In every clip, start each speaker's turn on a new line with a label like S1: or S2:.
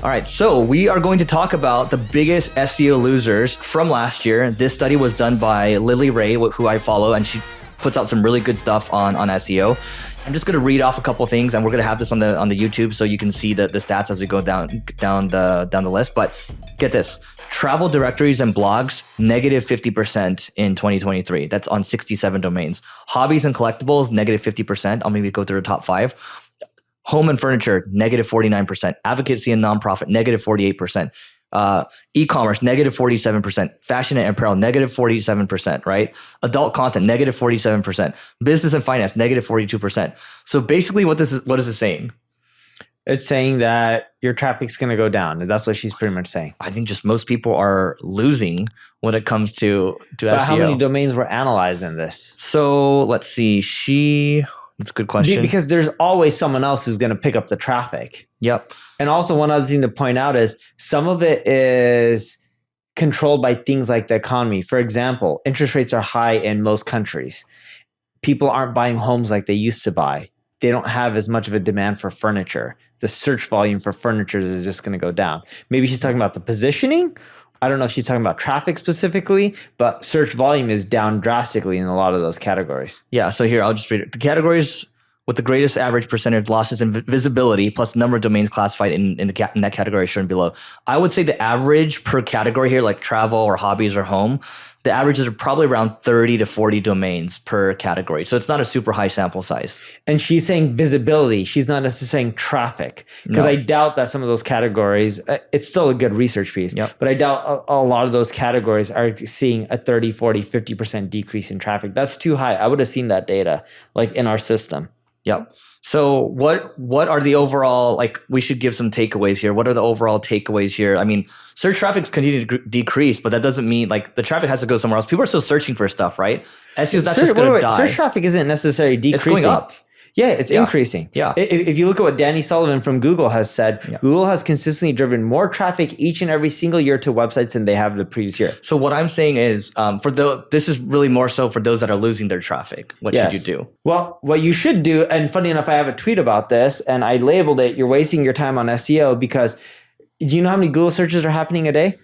S1: All right, so we are going to talk about the biggest SEO losers from last year. This study was done by Lily Ray, who I follow, and she puts out some really good stuff on SEO. I'm just going to read off a couple things, and we're going to have this on the YouTube so you can see the stats as we go down the list. But get this: travel directories and blogs negative 50% in 2023. That's on 67 domains. Hobbies and collectibles negative 50%. I'll maybe go through the top 5. Home and furniture, negative 49%. Advocacy and nonprofit, negative 48%. E-commerce, negative 47%. Fashion and apparel, negative 47%, right? Adult content, negative 47%. Business and finance, negative 42%. So basically what is this saying?
S2: It's saying that your traffic's going to go down. And that's what she's pretty much saying.
S1: I think just most people are losing when it comes to
S2: but
S1: SEO.
S2: How many domains were analyzed in this?
S1: So let's see. That's a good question.
S2: Because there's always someone else who's going to pick up the traffic.
S1: Yep.
S2: And also one other thing to point out is some of it is controlled by things like the economy. For example, interest rates are high in most countries. People aren't buying homes like they used to buy. They don't have as much of a demand for furniture. The search volume for furniture is just going to go down. Maybe she's talking about the positioning. I don't know if she's talking about traffic specifically, but search volume is down drastically in a lot of those categories.
S1: Yeah, so here, I'll just read it. The categories with the greatest average percentage losses in visibility plus number of domains classified in that category shown below. I would say the average per category here, like travel or hobbies or home, the averages are probably around 30 to 40 domains per category. So it's not a super high sample size.
S2: And she's saying visibility. She's not necessarily saying traffic. Because I doubt that some of those categories, it's still a good research piece, but I doubt a lot of those categories are seeing a 30, 40, 50% decrease in traffic. That's too high. I would have seen that data like in our system.
S1: Yep. So what are the overall, like, we should give some takeaways here. What are the overall takeaways here? I mean, search traffic's continue to decrease, but that doesn't mean like the traffic has to go somewhere else. People are still searching for stuff, right? SEO's not just going to die.
S2: Search traffic isn't necessarily decreasing.
S1: It's going up.
S2: Yeah, it's increasing.
S1: Yeah.
S2: If you look at what Danny Sullivan from Google has said, Google has consistently driven more traffic each and every single year to websites than they have the previous year.
S1: So what I'm saying is, this is really more so for those that are losing their traffic. What should you do?
S2: Well, what you should do, and funny enough, I have a tweet about this, and I labeled it, "You're wasting your time on SEO," because do you know how many Google searches are happening a day?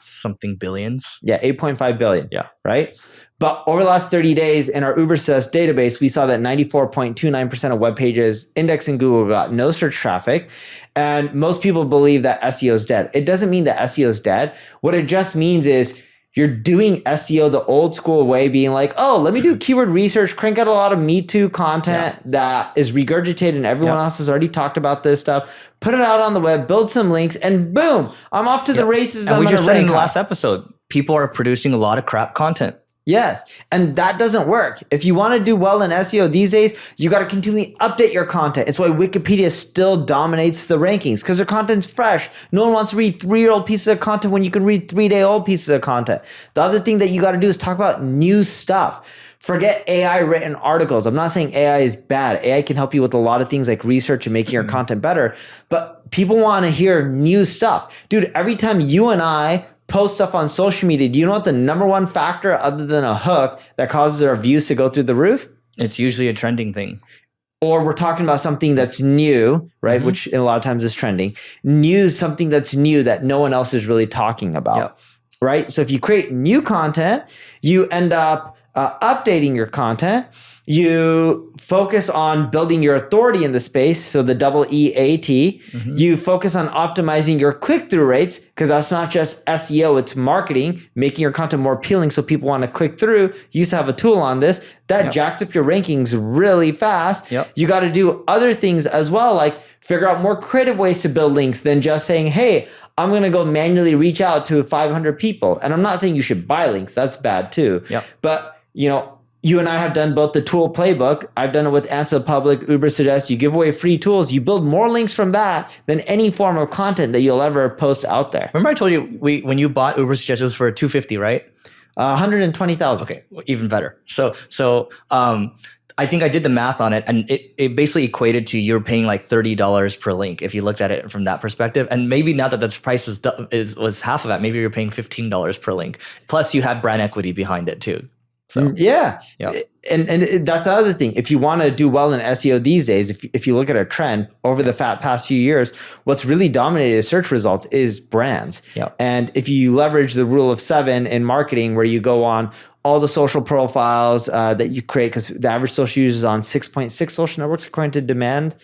S1: Something billions.
S2: Yeah, 8.5 billion.
S1: Yeah.
S2: Right? But over the last 30 days in our Ubersuggest database, we saw that 94.29% of web pages indexed in Google got no search traffic. And most people believe that SEO is dead. It doesn't mean that SEO is dead. What it just means is you're doing SEO the old school way, being like, oh, let me do keyword research, crank out a lot of Me Too content that is regurgitated and everyone else has already talked about this stuff, put it out on the web, build some links, and boom, I'm off to the races.
S1: And we just said in the last episode, people are producing a lot of crap content.
S2: Yes. And that doesn't work. If you want to do well in SEO these days, you got to continually update your content. It's why Wikipedia still dominates the rankings, because their content's fresh. No one wants to read 3-year-old pieces of content when you can read 3-day-old pieces of content. The other thing that you got to do is talk about new stuff. Forget AI written articles. I'm not saying AI is bad. AI can help you with a lot of things like research and making your content better. But people want to hear new stuff. Dude, every time you and I post stuff on social media, do you know what the number one factor other than a hook that causes our views to go through the roof?
S1: It's usually a trending thing.
S2: Or we're talking about something that's new, right? Which a lot of times is trending. News, something that's new that no one else is really talking about, right? So if you create new content, you end up updating your content. You focus on building your authority in the space, so the double EAT. You focus on optimizing your click-through rates, because that's not just SEO, it's marketing, making your content more appealing so people want to click through. You used to have a tool on this. That jacks up your rankings really fast. You got to do other things as well, like figure out more creative ways to build links than just saying, hey, I'm going to go manually reach out to 500 people. And I'm not saying you should buy links. That's bad too. But, you know, you and I have done both the tool playbook. I've done it with Answer the Public, Ubersuggest. You give away free tools. You build more links from that than any form of content that you'll ever post out there.
S1: Remember I told you when you bought Ubersuggest, it was for $250, right?
S2: 120,000.
S1: Okay, even better. So I think I did the math on it, and it basically equated to you're paying like $30 per link if you looked at it from that perspective. And maybe now that the price was half of that, maybe you're paying $15 per link. Plus you have brand equity behind it too. So
S2: yeah. And that's the other thing. If you want to do well in SEO these days, if you look at a trend over the past few years, what's really dominated search results is brands. And if you leverage the rule of 7 in marketing, where you go on all the social profiles that you create, because the average social user is on 6.6 social networks according to Demand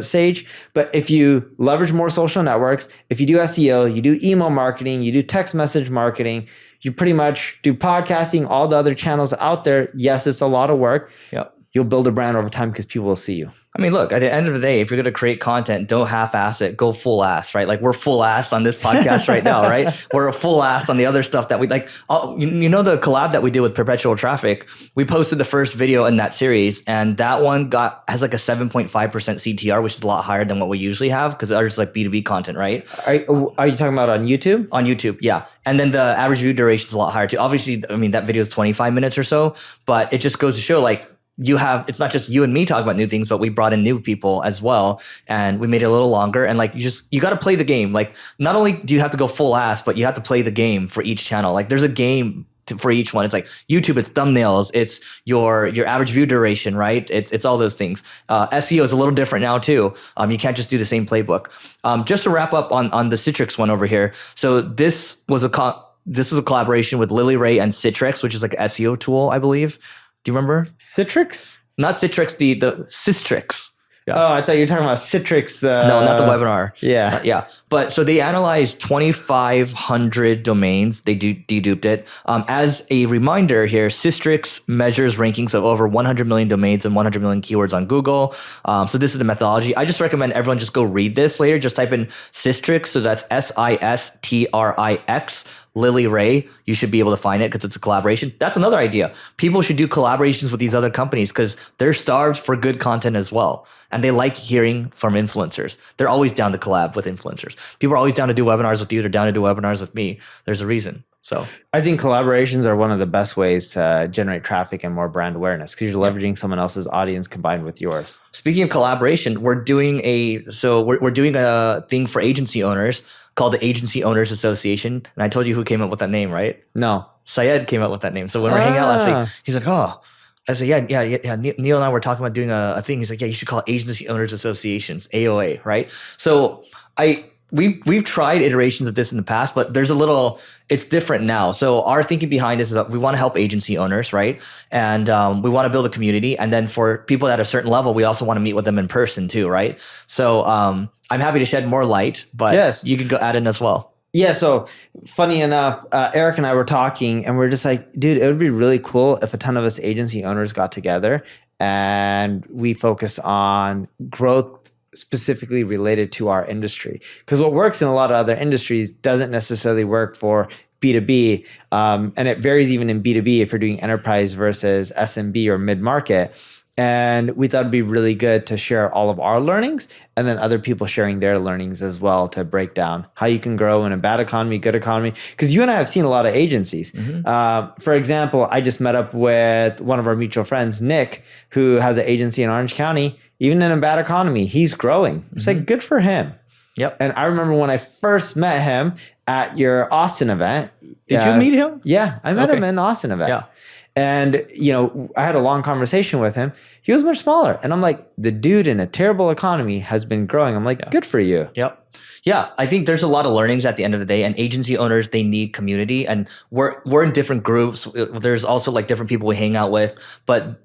S2: Sage. But if you leverage more social networks, if you do SEO, you do email marketing, you do text message marketing, you pretty much do podcasting, all the other channels out there. Yes, it's a lot of work. You'll build a brand over time because people will see you.
S1: I mean, look, at the end of the day, if you're going to create content, don't half-ass it. Go full ass, right? Like we're full ass on this podcast right now, right? We're a full ass on the other stuff that we like. You know, the collab that we did with Perpetual Traffic, we posted the first video in that series, and that one has like a 7.5% CTR, which is a lot higher than what we usually have because ours like B2B content, right?
S2: Are you talking about on YouTube?
S1: On YouTube, yeah. And then the average view duration is a lot higher too. Obviously, I mean, that video is 25 minutes or so, but it just goes to show like, it's not just you and me talking about new things, but we brought in new people as well. And we made it a little longer. And like, you got to play the game. Like, not only do you have to go full ass, but you have to play the game for each channel. Like there's a game for each one. It's like YouTube, it's thumbnails, it's your average view duration, right? It's all those things. SEO is a little different now too. You can't just do the same playbook. Just to wrap up on the Citrix one over here. So this was a collaboration with Lily Ray and Citrix, which is like an SEO tool, I believe. Do you remember?
S2: Citrix?
S1: Not Citrix, the Systrix.
S2: Oh, I thought you were talking about Citrix.
S1: No, not the webinar.
S2: Yeah.
S1: But so they analyzed 2,500 domains. They deduped it. As a reminder here, Systrix measures rankings of over 100 million domains and 100 million keywords on Google. So this is the methodology. I just recommend everyone just go read this later. Just type in Systrix. So that's SISTRIX. Lily Ray, you should be able to find it because it's a collaboration. That's another idea. People should do collaborations with these other companies because they're starved for good content as well. And they like hearing from influencers. They're always down to collab with influencers. People are always down to do webinars with you. They're down to do webinars with me. There's a reason. So
S2: I think collaborations are one of the best ways to generate traffic and more brand awareness because you're leveraging someone else's audience combined with yours.
S1: Speaking of collaboration, we're doing a thing for agency owners called the Agency Owners Association. And I told you who came up with that name, right?
S2: No.
S1: Syed came up with that name. So when we're hanging out last week, he's like, oh. I said, yeah. Neil and I were talking about doing a thing. He's like, yeah, you should call it Agency Owners Associations, AOA, right? So we've tried iterations of this in the past, but it's different now. So our thinking behind this is that we want to help agency owners, right? And we want to build a community. And then for people at a certain level, we also want to meet with them in person too, right? So I'm happy to shed more light, but yes, you can go add in as well.
S2: Yeah, so funny enough, Eric and I were talking and we're just like, dude, it would be really cool if a ton of us agency owners got together and we focus on growth specifically related to our industry. Because what works in a lot of other industries doesn't necessarily work for B2B. And it varies even in B2B if you're doing enterprise versus SMB or mid-market. And we thought it'd be really good to share all of our learnings and then other people sharing their learnings as well to break down how you can grow in a bad economy, good economy. Because you and I have seen a lot of agencies. Mm-hmm. For example, I just met up with one of our mutual friends, Nick, who has an agency in Orange County. Even in a bad economy, he's growing. It's like good for him.
S1: Yep.
S2: And I remember when I first met him at your Austin event.
S1: Did you meet him?
S2: Yeah, I met him in the Austin event.
S1: Yeah.
S2: And, I had a long conversation with him. He was much smaller. And I'm like, the dude in a terrible economy has been growing. I'm like, good for you.
S1: Yep. Yeah. I think there's a lot of learnings at the end of the day, and agency owners, they need community, and we're in different groups. There's also like different people we hang out with, but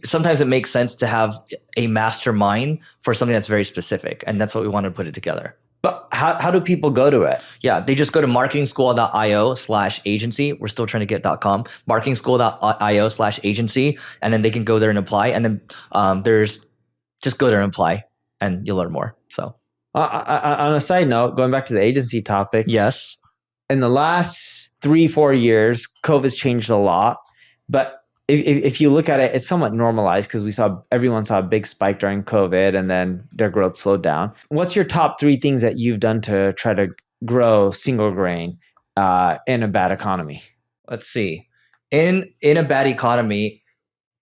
S1: sometimes it makes sense to have a mastermind for something that's very specific. And that's what we want to put it together.
S2: But how do people go to it?
S1: Yeah, they just go to marketingschool.io/agency. We're still trying to get .com. Marketingschool.io/agency. And then they can go there and apply. And then just go there and apply and you'll learn more. So
S2: on a side note, going back to the agency topic.
S1: Yes.
S2: In the last 3-4 years, COVID's changed a lot. But if you look at it, it's somewhat normalized because everyone saw a big spike during COVID and then their growth slowed down. What's your top 3 things that you've done to try to grow single grain in a bad economy?
S1: Let's see. In a bad economy,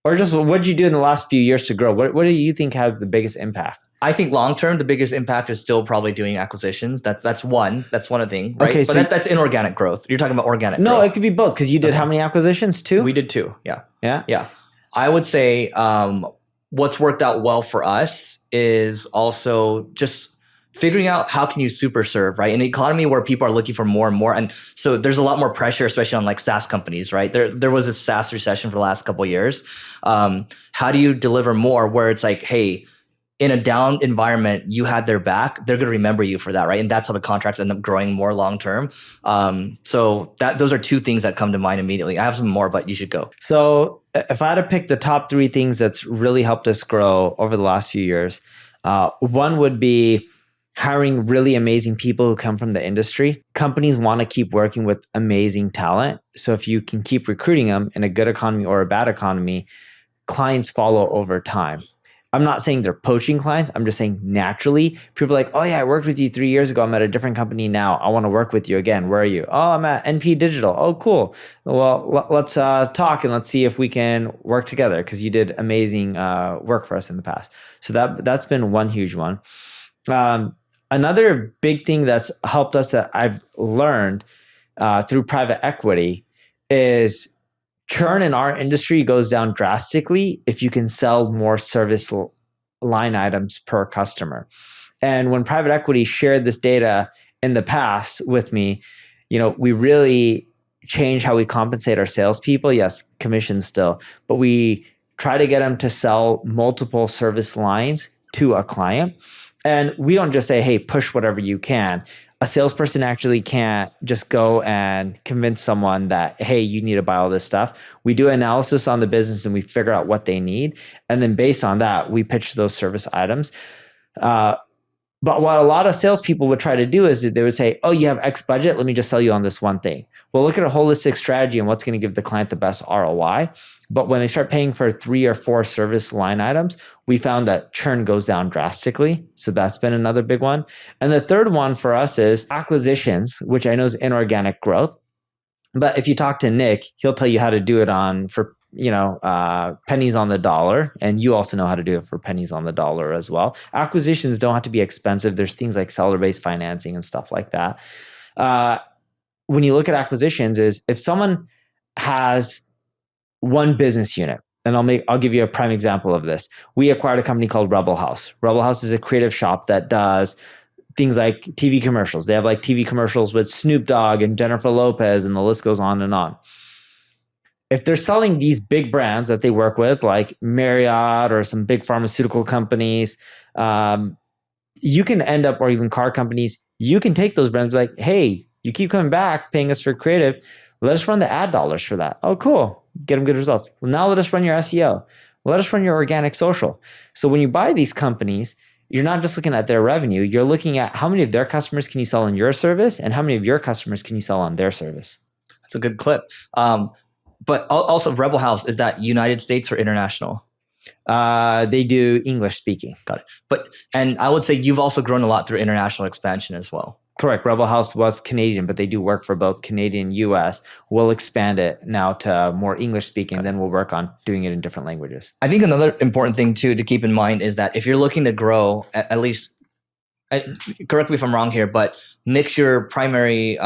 S2: or just what did you do in the last few years to grow? What do you think had the biggest impact?
S1: I think long term, the biggest impact is still probably doing acquisitions. That's one thing, right?
S2: Okay,
S1: but
S2: so
S1: that's inorganic growth. You're talking about organic
S2: no,
S1: growth.
S2: it could be both because you did how many acquisitions? 2?
S1: We did 2. Yeah.
S2: Yeah.
S1: Yeah. I would say what's worked out well for us is also just figuring out how can you super serve, right? In an economy where people are looking for more and more. And so there's a lot more pressure, especially on like SaaS companies, right? There was a SaaS recession for the last couple of years. How do you deliver more where it's like, hey, in a down environment, you had their back, they're going to remember you for that, right? And that's how the contracts end up growing more long-term. So those are 2 things that come to mind immediately. I have some more, but you should go.
S2: So if I had to pick the top 3 things that's really helped us grow over the last few years, one would be hiring really amazing people who come from the industry. Companies want to keep working with amazing talent. So if you can keep recruiting them in a good economy or a bad economy, clients follow over time. I'm not saying they're poaching clients. I'm just saying naturally, people are like, oh yeah, I worked with you 3 years ago. I'm at a different company now. I want to work with you again. Where are you? Oh, I'm at NP Digital. Oh, cool. Well, let's talk and let's see if we can work together because you did amazing work for us in the past. So that's been one huge one. Another big thing that's helped us that I've learned through private equity is churn in our industry goes down drastically if you can sell more service line items per customer. And when private equity shared this data in the past with me, we really changed how we compensate our salespeople. Yes, commission still, but we try to get them to sell multiple service lines to a client. And we don't just say, hey, push whatever you can. A salesperson actually can't just go and convince someone that, hey, you need to buy all this stuff. We do analysis on the business and we figure out what they need. And then based on that, we pitch those service items. But what a lot of salespeople would try to do is they would say, oh, you have X budget. Let me just sell you on this one thing. Well, look at a holistic strategy and what's going to give the client the best ROI. But when they start paying for 3 or 4 service line items, we found that churn goes down drastically. So that's been another big one. And the third one for us is acquisitions, which I know is inorganic growth. But if you talk to Nick, he'll tell you how to do it for pennies on the dollar. And you also know how to do it for pennies on the dollar as well. Acquisitions don't have to be expensive. There's things like seller-based financing and stuff like that. When you look at acquisitions is if someone has one business unit, and I'll give you a prime example of this. We acquired a company called Rebel House. Rebel House is a creative shop that does things like TV commercials. They have like TV commercials with Snoop Dogg and Jennifer Lopez, and the list goes on and on. If they're selling these big brands that they work with, like Marriott or some big pharmaceutical companies, you can end up, or even car companies, you can take those brands like, hey, you keep coming back, paying us for creative. Let us run the ad dollars for that. Oh, cool. Get them good results. Well, now let us run your SEO. Let us run your organic social. So when you buy these companies, you're not just looking at their revenue. You're looking at how many of their customers can you sell on your service and how many of your customers can you sell on their service.
S1: That's a good clip. But also Rebel House, is that United States or international?
S2: They do English speaking.
S1: Got it. And I would say you've also grown a lot through international expansion as well.
S2: Correct. Rebel House was Canadian, but they do work for both Canadian and US. We'll expand it now to more English speaking, then we'll work on doing it in different languages.
S1: I think another important thing too to keep in mind is that if you're looking to grow, at least, correct me if I'm wrong here, but Nick's your primary,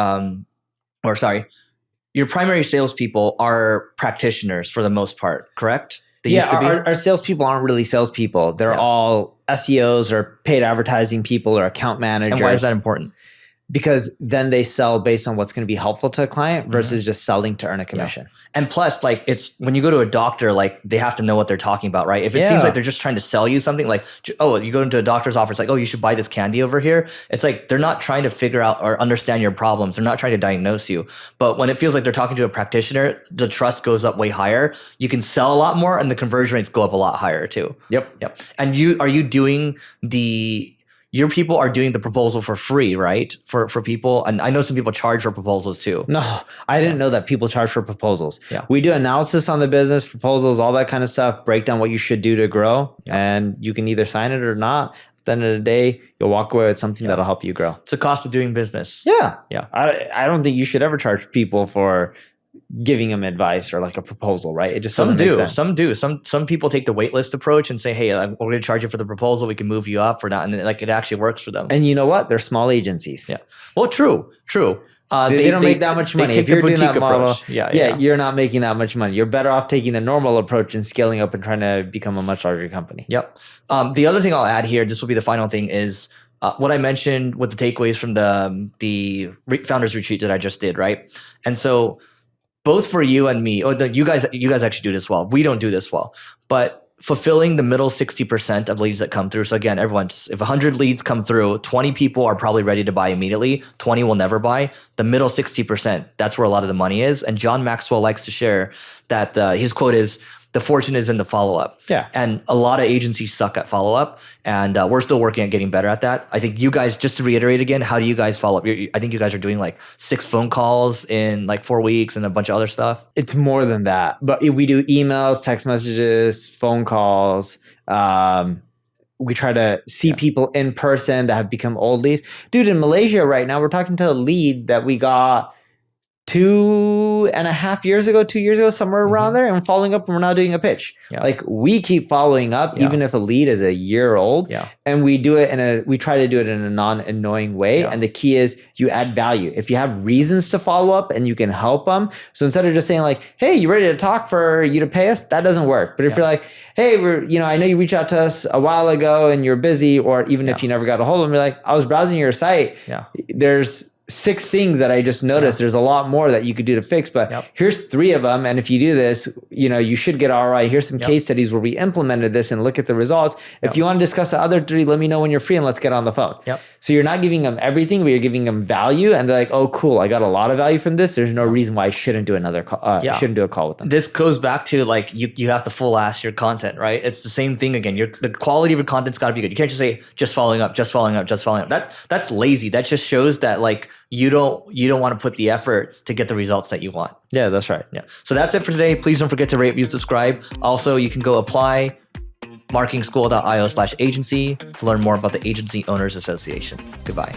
S1: your primary salespeople are practitioners for the most part, correct?
S2: Our salespeople aren't really salespeople. They're all SEOs or paid advertising people or account managers.
S1: And why is that important?
S2: Because then they sell based on what's going to be helpful to a client versus just selling to earn a commission.
S1: Yeah. And plus, like, it's when you go to a doctor, like, they have to know what they're talking about, right? If it seems like they're just trying to sell you something, like, oh, you go into a doctor's office, like, oh, you should buy this candy over here. It's like they're not trying to figure out or understand your problems. They're not trying to diagnose you. But when it feels like they're talking to a practitioner, the trust goes up way higher. You can sell a lot more, and the conversion rates go up a lot higher too.
S2: Yep.
S1: And are you doing your people are doing the proposal for free, right? For people. And I know some people charge for proposals too.
S2: No, I didn't know that people charge for proposals.
S1: Yeah.
S2: We do analysis on the business, proposals, all that kind of stuff, break down what you should do to grow. Yeah. And you can either sign it or not. At the end of the day, you'll walk away with something that'll help you grow.
S1: It's a cost of doing business.
S2: Yeah.
S1: Yeah.
S2: I don't think you should ever charge people for giving them advice or like a proposal, right? It just
S1: Some
S2: doesn't make
S1: do,
S2: sense.
S1: some do. Some people take the wait list approach and say, "Hey, we're going to charge you for the proposal. We can move you up or not," and like it actually works for them.
S2: And you know what? They're small agencies.
S1: Yeah. Well, true.
S2: They don't make that much money.
S1: They take
S2: if you're
S1: the
S2: doing that
S1: boutique
S2: model,
S1: approach. Yeah.
S2: you're not making that much money. You're better off taking the normal approach and scaling up and trying to become a much larger company.
S1: Yep. The other thing I'll add here, this will be the final thing, is what I mentioned with the takeaways from the founders retreat that I just did, right? And so both for you and me, you guys actually do this well. We don't do this well, but fulfilling the middle 60% of leads that come through. So again, if 100 leads come through, 20 people are probably ready to buy immediately. 20 will never buy. The middle 60%, that's where a lot of the money is. And John Maxwell likes to share that his quote is, "The fortune is in the follow-up."
S2: Yeah.
S1: And a lot of agencies suck at follow-up, and we're still working at getting better at that. I think you guys, just to reiterate again, how do you guys follow up? I think you guys are doing like 6 phone calls in like 4 weeks and a bunch of other stuff.
S2: It's more than that, but we do emails, text messages, phone calls. We try to see people in person that have become old leads. Dude, in Malaysia right now, we're talking to a lead that we got 2.5 years ago, 2 years ago, somewhere around there, and following up, and we're now doing a pitch.
S1: Yeah.
S2: Like we keep following up, even if a lead is a year old, and we do it we try to do it in a non-annoying way. And the key is you add value. If you have reasons to follow up and you can help them, so instead of just saying like, "Hey, you ready to talk for you to pay us?" That doesn't work. But if you're like, "Hey, I know you reached out to us a while ago and you're busy," or even if you never got a hold of them, you're like, "I was browsing your site. There's 6 things that I just noticed. There's a lot more that you could do to fix, but here's 3 of them. And if you do this, you should get ROI. Here's some case studies where we implemented this and look at the results. If you want to discuss the other 3, let me know when you're free and let's get on the phone." So you're not giving them everything, but you're giving them value. And they're like, "Oh, cool. I got a lot of value from this. There's no reason why I shouldn't do another call. Shouldn't do a call with them."
S1: This goes back to like, you have to full ass your content, right? It's the same thing again. The quality of your content's got to be good. You can't just say just following up. That's lazy. That just shows that like, you don't want to put the effort to get the results that you want.
S2: Yeah, that's right.
S1: Yeah. So that's it for today. Please don't forget to rate, review, subscribe. Also, you can go apply marketingschool.io/agency to learn more about the Agency Owners Association. Goodbye.